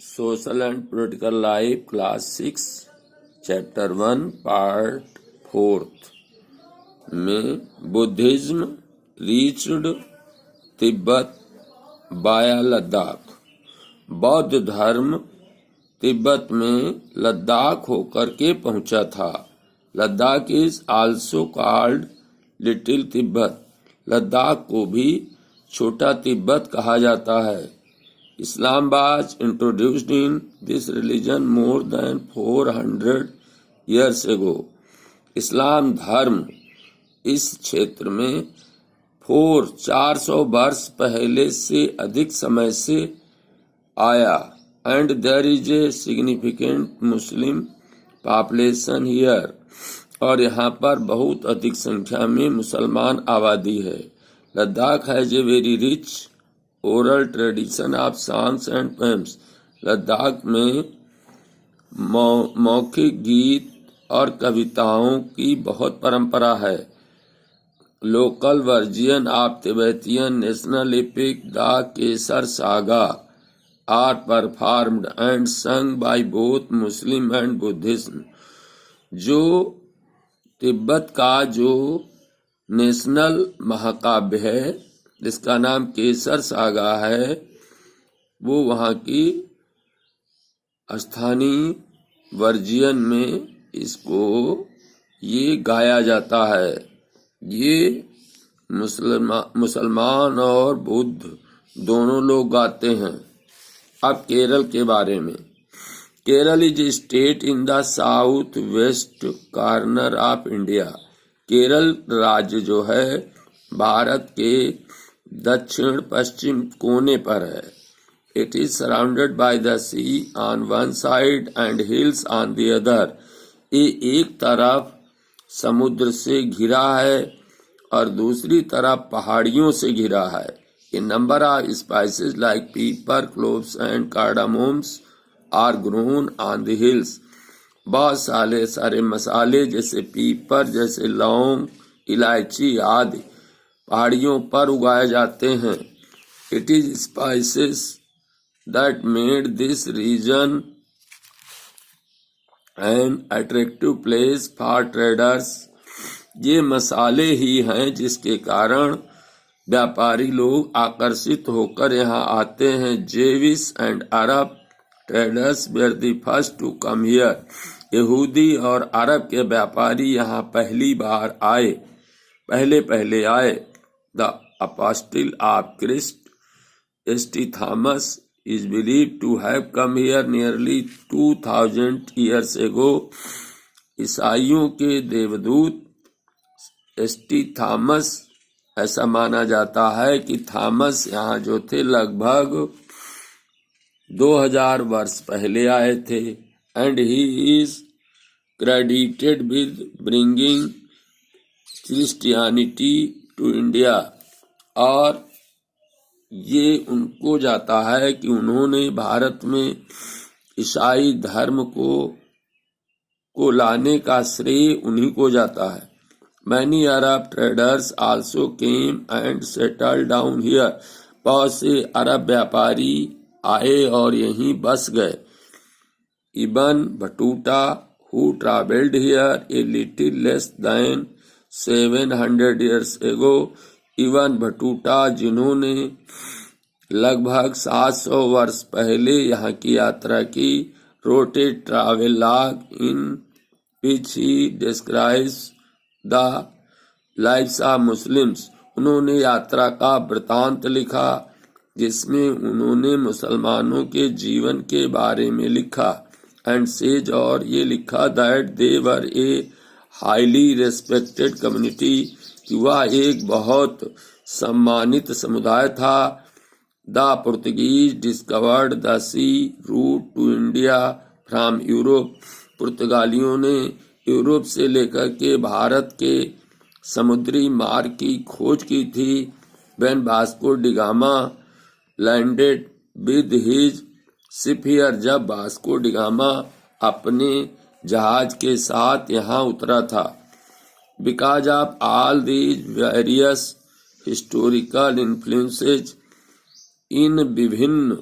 Social and political life class 6 chapter 1 part 4 में Buddhism reached Tibet बाया लद्दाख। बौद्ध धर्म तिब्बत में लद्दाख होकर के पहुंचा था। Ladakh is also called little Tibet. Ladakh को भी छोटा तिब्बत कहा जाता है। Islam was introduced in this religion more than 400 years ago. इस्लाम धर्म इस क्षेत्र में 400 वर्ष पहले से अधिक समय से आया। And there is a significant Muslim population here. और यहाँ पर बहुत अधिक संख्या में मुसलमान आबादी है। Ladakh has a very rich oral tradition of songs and poems. Ladakh में मौखिक गीत और कविताओं की बहुत परंपरा है। Local version of Tibetan national epic the Kesar saga are performed and sung by both Muslim and Buddhism. जो तिब्बत का जो नेशनल महाकाव्य है जिसका नाम केसर सागा है, वो वहाँ की स्थानीय वर्जियन में इसको ये गाया जाता है। ये मुसलमान और बुद्ध दोनों लोग गाते हैं। अब केरल के बारे में। Kerala is a state in the south west corner of India. Kerala राज्य जो है भारत के दक्षिण पश्चिम कोने पर है। It is surrounded by the sea on one side and hills on the other. ये एक तरफ समुद्र से घिरा है और दूसरी तरफ पहाड़ियों से घिरा है। A number of spices like pepper, cloves and cardamoms are grown on the hills. बहुत सारे मसाले जैसे पीपर, जैसे लौंग, इलायची आदि पहाड़ियों पर उगाए जाते हैं। It is spices that made this region an attractive place for traders. ये मसाले ही हैं जिसके कारण व्यापारी लोग आकर्षित होकर यहाँ आते हैं। Jews and Arab traders were the first to come here. यहूदी और अरब के व्यापारी यहाँ पहले आए। The apostle of Christ, St. Thomas, is believed to have come here nearly 2000 years ago. ईसाइयों के देवदूत एसटी थॉमस, ऐसा माना जाता है कि थॉमस यहाँ जो थे लगभग 2000 वर्ष पहले आए थे। And he is credited with bringing Christianity to India. और ये उनको जाता है कि उन्होंने भारत में ईसाई धर्म को लाने का श्रेय उन्हीं को जाता है। Many Arab traders also came and settle down here. बहुत से अरब व्यापारी आए और यहीं बस गए। Ibn Battuta who travelled here a little less than 700 years ago। Ibn Battuta जिन्होंने लगभग 700 वर्ष पहले यहाँ की यात्रा की। wrote a travelogue in which he describes the lives of Muslims। उन्होंने यात्रा का वृतांत लिखा जिसमें उन्होंने मुसलमानों के जीवन के बारे में लिखा। एंड सेज, और ये लिखा that they were a highly respected community, कि वह एक बहुत सम्मानित समुदाय था। The Portuguese discovered the sea route to India from Europe. पुर्तगालियों ने यूरोप से लेकर के भारत के समुद्री मार्ग की खोज की थी। When Vasco da Gama landed with his ship here. जब वास्को डी गामा अपने जहाज के साथ यहाँ उतरा था। Because of all these various historical influences, इन विभिन्न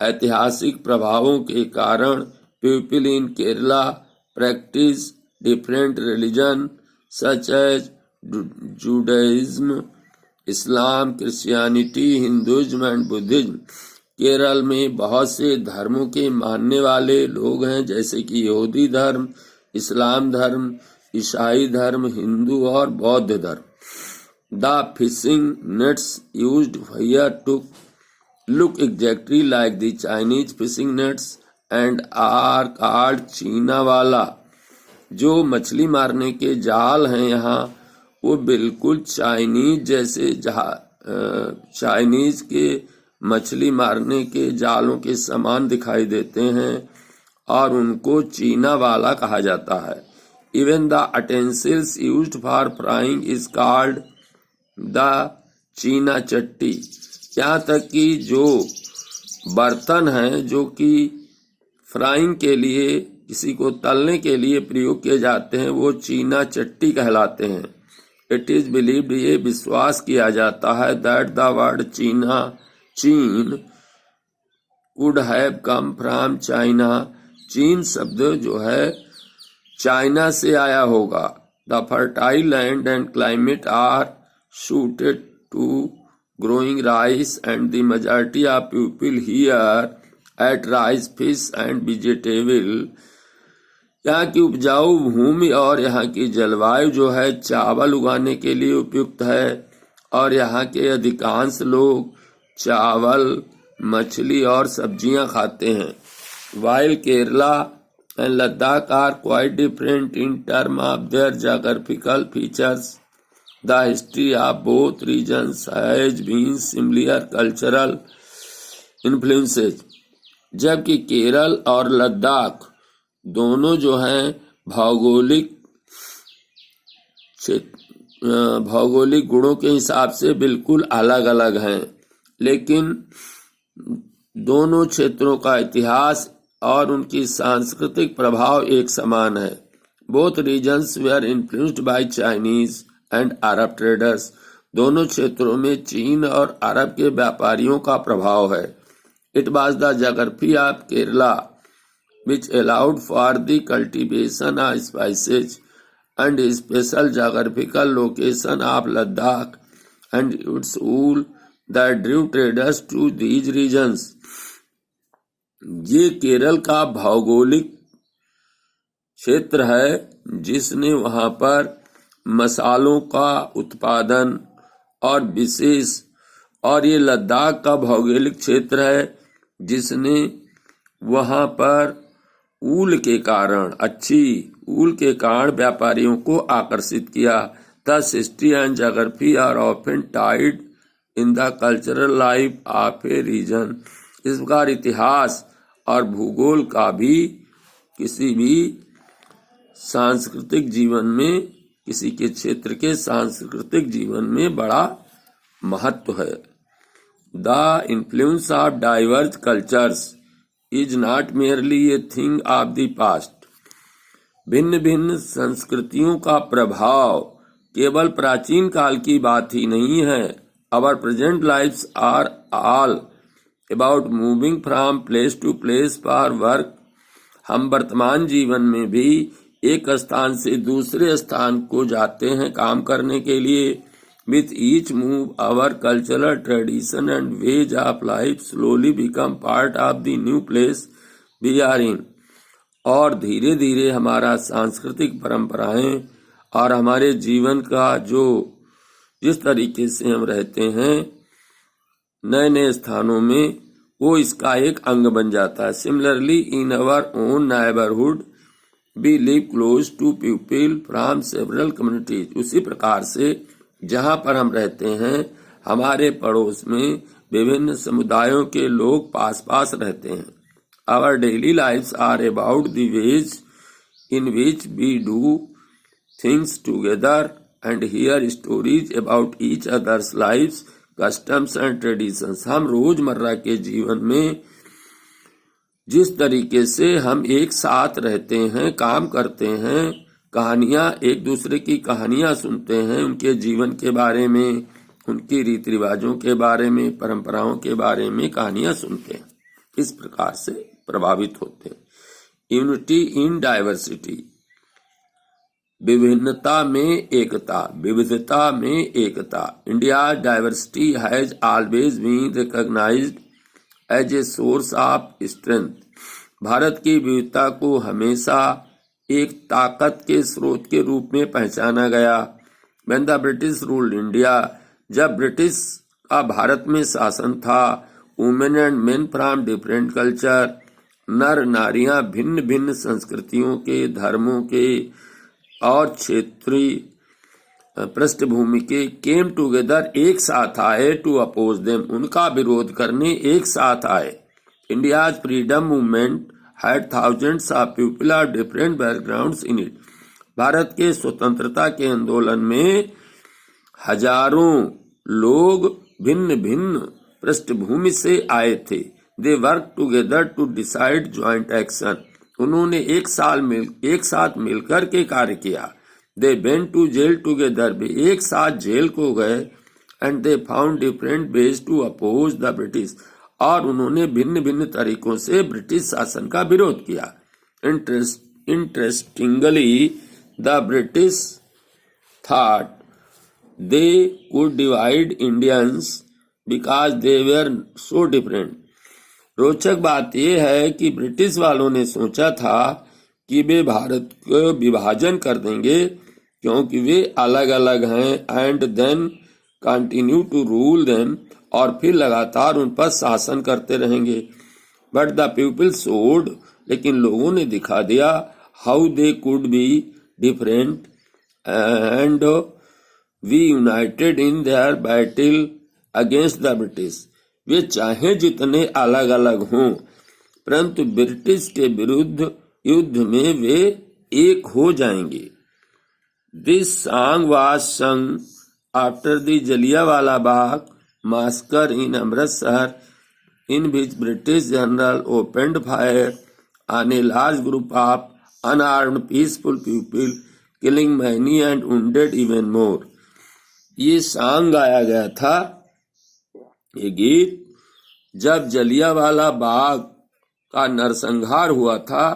ऐतिहासिक प्रभावों के कारण people in Kerala practice different religion such as Judaism, Islam, Christianity, Hinduism and Buddhism. Kerala में बहुत से धर्मों के मानने वाले लोग हैं, जैसे कि यहूदी धर्म, इस्लाम धर्म, ईसाई धर्म, हिंदू और बौद्ध धर्म। The fishing nets used here to look exactly like the Chinese fishing nets and are called चीना वाला। जो मछली मारने के जाल हैं यहाँ, वो बिल्कुल चाइनीज जैसे चाइनीज के मछली मारने के जालों के समान दिखाई देते हैं और उनको चीना वाला कहा जाता है। Even the utensils used for frying is called the चीना चट्टी। यहाँ तक कि जो बर्तन हैं जो कि फ्राइंग के लिए, किसी को तलने के लिए प्रयोग किए जाते हैं, वो चीना चट्टी कहलाते हैं। इट इज बिलीव्ड, ये विश्वास किया जाता है, दैट द वर्ड चीन would have come from China. चीन शब्द जो है चाइना से आया होगा। The fertile land and climate are suited to growing rice and the majority of people here eat rice, fish and vegetable। यहाँ की उपजाऊ भूमि और यहाँ की जलवायु जो है चावल उगाने के लिए उपयुक्त है और यहाँ के अधिकांश लोग चावल, मछली और सब्जियां खाते हैं। While Kerala and Ladakh are quite different in terms of their geographical features, the history of both regions has been similar cultural influences। जबकि केरल और लद्दाख दोनों जो हैं भौगोलिक गुणों के हिसाब से बिल्कुल अलग अलग हैं, लेकिन दोनों क्षेत्रों का इतिहास और उनकी सांस्कृतिक प्रभाव एक समान है। Both regions were influenced by Chinese and Arab traders. दोनों क्षेत्रों में चीन और अरब के व्यापारियों का प्रभाव है। It was the geography of Kerala which allowed for the cultivation of spices and special geographical location of Ladakh and its wool that drew traders to these regions। ये केरल का भौगोलिक क्षेत्र है जिसने वहां पर मसालों का उत्पादन और विशेष, और ये लद्दाख का भौगोलिक क्षेत्र है जिसने वहां पर ऊल के कारण, अच्छी ऊल के कारण व्यापारियों को आकर्षित किया। Thus history and geography are often tied in the cultural life of a region। इस प्रकार इतिहास और भूगोल का भी किसी भी सांस्कृतिक जीवन में, किसी के क्षेत्र के सांस्कृतिक जीवन में बड़ा महत्व है। The influence of diverse cultures is not merely a thing of the past. भिन्न भिन्न संस्कृतियों का प्रभाव केवल प्राचीन काल की बात ही नहीं है। Our present lives are all about moving from place to place for work. हम वर्तमान जीवन में भी एक स्थान से दूसरे स्थान को जाते हैं काम करने के लिए। With each move our cultural tradition and ways of life slowly become part of the new place we are in. और धीरे धीरे हमारा सांस्कृतिक परंपराएं और हमारे जीवन का जिस तरीके से हम रहते हैं नए नए स्थानों में, वो इसका एक अंग बन जाता है। Similarly in our own neighbourhood we live close to people from several communities. उसी प्रकार से जहाँ पर हम रहते हैं हमारे पड़ोस में विभिन्न समुदायों के लोग पास पास रहते हैं। Our daily lives are about the ways in which we do things together and hear stories about each others lives, customs and traditions. हम रोजमर्रा के जीवन में जिस तरीके से हम एक साथ रहते हैं, काम करते हैं, कहानियां, एक दूसरे की कहानियां सुनते हैं, उनके जीवन के बारे में, उनकी रीति रिवाजों के बारे में, परंपराओं के बारे में कहानियां सुनते हैं। इस प्रकार से प्रभावित होते हैं। यूनिटी इन डाइवर्सिटी, विभिन्नता में एकता, विविधता में एकता। India diversity has always been recognised as a source of strength. Bharat की विविधता को हमेशा एक ताकत के स्रोत के रूप में पहचाना गया। When the British ruled India, जब ब्रिटिश का भारत में शासन था, women and main from different culture, नर नारियां भिन्न भिन्न संस्कृतियों के, धर्मों के और क्षेत्रीय पृष्ठभूमि के, केम टुगेदर एक साथ आए टू अपोज देम, उनका विरोध करने एक साथ आए। India's freedom movement had thousands of people of different backgrounds in it. Bharat के स्वतंत्रता के आंदोलन में हजारों लोग भिन्न भिन्न पृष्ठभूमि से आए थे। They work together to decide joint action, उन्होंने एक साथ मिलकर के कार्य किया। They went to jail together, वे एक साथ जेल को गए। And they found different ways to oppose the British, और उन्होंने भिन्न भिन्न तरीकों से ब्रिटिश शासन का विरोध किया। Interestingly the British thought they could divide Indians because they were so different. रोचक बात यह है कि ब्रिटिश वालों ने सोचा था कि वे भारत को विभाजन कर देंगे क्योंकि वे अलग अलग हैं, and then continue to rule them, और फिर लगातार उन पर शासन करते रहेंगे। बट द पीपल शोड, लेकिन लोगों ने दिखा दिया, how they could be different and we united in their battle against the British. वे चाहे जितने अलग अलग हों, परंतु ब्रिटिश के विरुद्ध युद्ध में वे एक हो जाएंगे। दिस सॉन्ग वाज संग after the Jallianwala Bagh massacre in Amritsar, in which British general opened fire on a large group of unarmed peaceful people, killing many and wounded even more। ये सॉन्ग गाया गया था, ये गीत, जब जलियांवाला बाग का नरसंहार हुआ था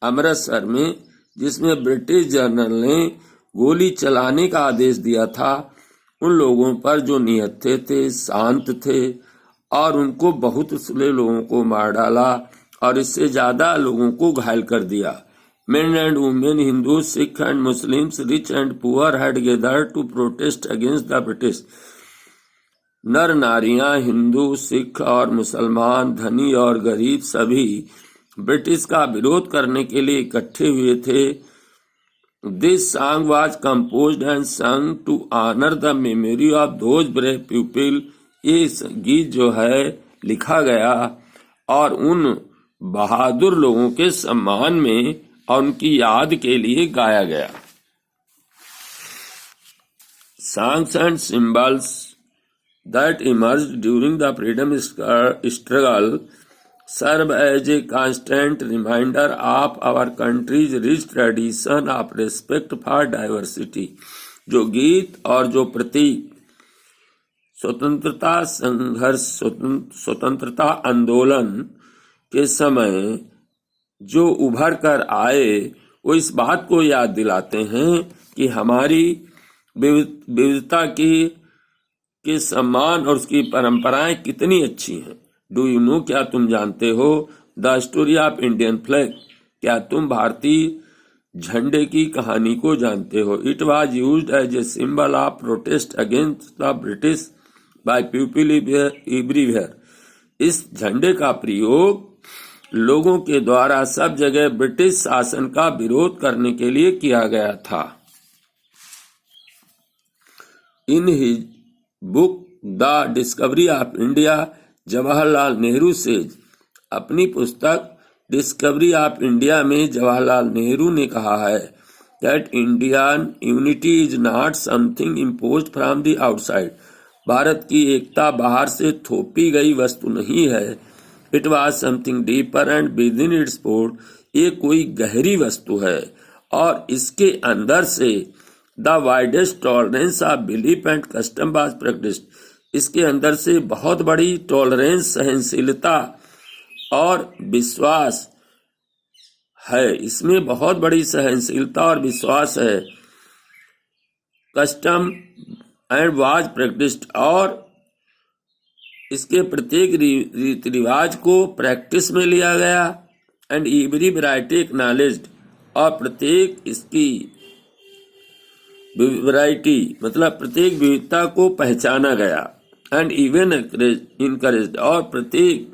अमृतसर में, जिसमें ब्रिटिश जनरल ने गोली चलाने का आदेश दिया था उन लोगों पर जो निहत्थे थे, शांत थे, और उनको बहुत से लोगों को मार डाला और इससे ज्यादा लोगों को घायल कर दिया। Men and women, Hindus, Sikhs and Muslims, rich and poor had gathered to protest against the British। नर नारियां, हिंदू, सिख और मुसलमान, धनी और गरीब सभी ब्रिटिश का विरोध करने के लिए इकट्ठे हुए थे। This song was composed and sung to honor the memory of those brave people। ये गीत जो है लिखा गया और उन बहादुर लोगों के सम्मान में और उनकी याद के लिए गाया गया। Songs and symbols that emerged during the freedom struggle serve as a constant reminder of our country's rich tradition of respect for diversity। जो गीत और जो प्रतीक स्वतंत्रता संघर्ष, स्वतंत्रता आंदोलन के समय जो उभर कर आए, वो इस बात को याद दिलाते हैं कि हमारी विविधता के सम्मान और उसकी परंपराएं कितनी अच्छी हैं। डू यू नो, क्या तुम जानते हो, the story of Indian flag, क्या तुम भारतीय झंडे की कहानी को जानते हो। It was used as a symbol of protest against the British by people everywhere. इस झंडे का प्रयोग लोगों के द्वारा सब जगह ब्रिटिश शासन का विरोध करने के लिए किया गया था। In his book the discovery of India, Jawaharlal Nehru से अपनी पुस्तक डिस्कवरी ऑफ इंडिया में जवाहरलाल नेहरू ने कहा है that Indian unity is not something imposed from the outside. Bharat की एकता बाहर से थोपी गई वस्तु नहीं है। It was something deeper and with in its board, ये कोई गहरी वस्तु है और इसके अंदर से the widest tolerance of belief and custom was practised, इसके अंदर से बहुत बड़ी टॉलरेंस, सहनशीलता और विश्वास है, इसमें बहुत बड़ी सहनशीलता और विश्वास है। कस्टम एंड वाज प्रैक्टिस्ड, और इसके प्रत्येक रीति रिवाज को प्रैक्टिस में लिया गया। एंड एवरी वैरायटी एक्नॉलेज्ड, और प्रत्येक इसकी वैरायटी मतलब प्रत्येक विविधता को पहचाना गया। एंड इवन इनकरेज्ड, और प्रत्येक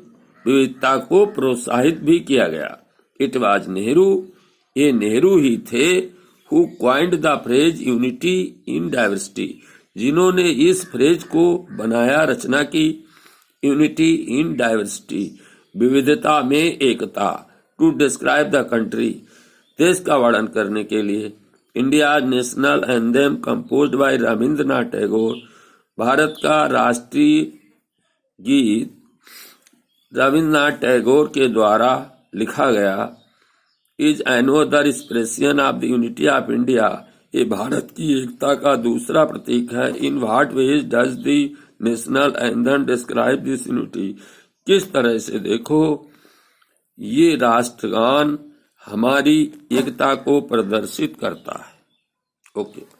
विविधता को प्रोत्साहित भी किया गया। इट वाज नेहरू, ये नेहरू ही थे, who coined the phrase unity in diversity, जिन्होंने इस फ्रेज को बनाया, रचना की, यूनिटी इन डाइवर्सिटी, विविधता में एकता, टू डिस्क्राइब द कंट्री, देश का वर्णन करने के लिए। India national anthem composed by Rabindranath Tagore, Bharat का राष्ट्रीय गीत रविंद्रनाथ टैगोर के द्वारा लिखा गया। Is another expression of the unity of India, ये भारत की एकता का दूसरा प्रतीक है। In what ways does the national anthem describe this unity, किस तरह से देखो ये राष्ट्रगान हमारी एकता को प्रदर्शित करता है। ओके।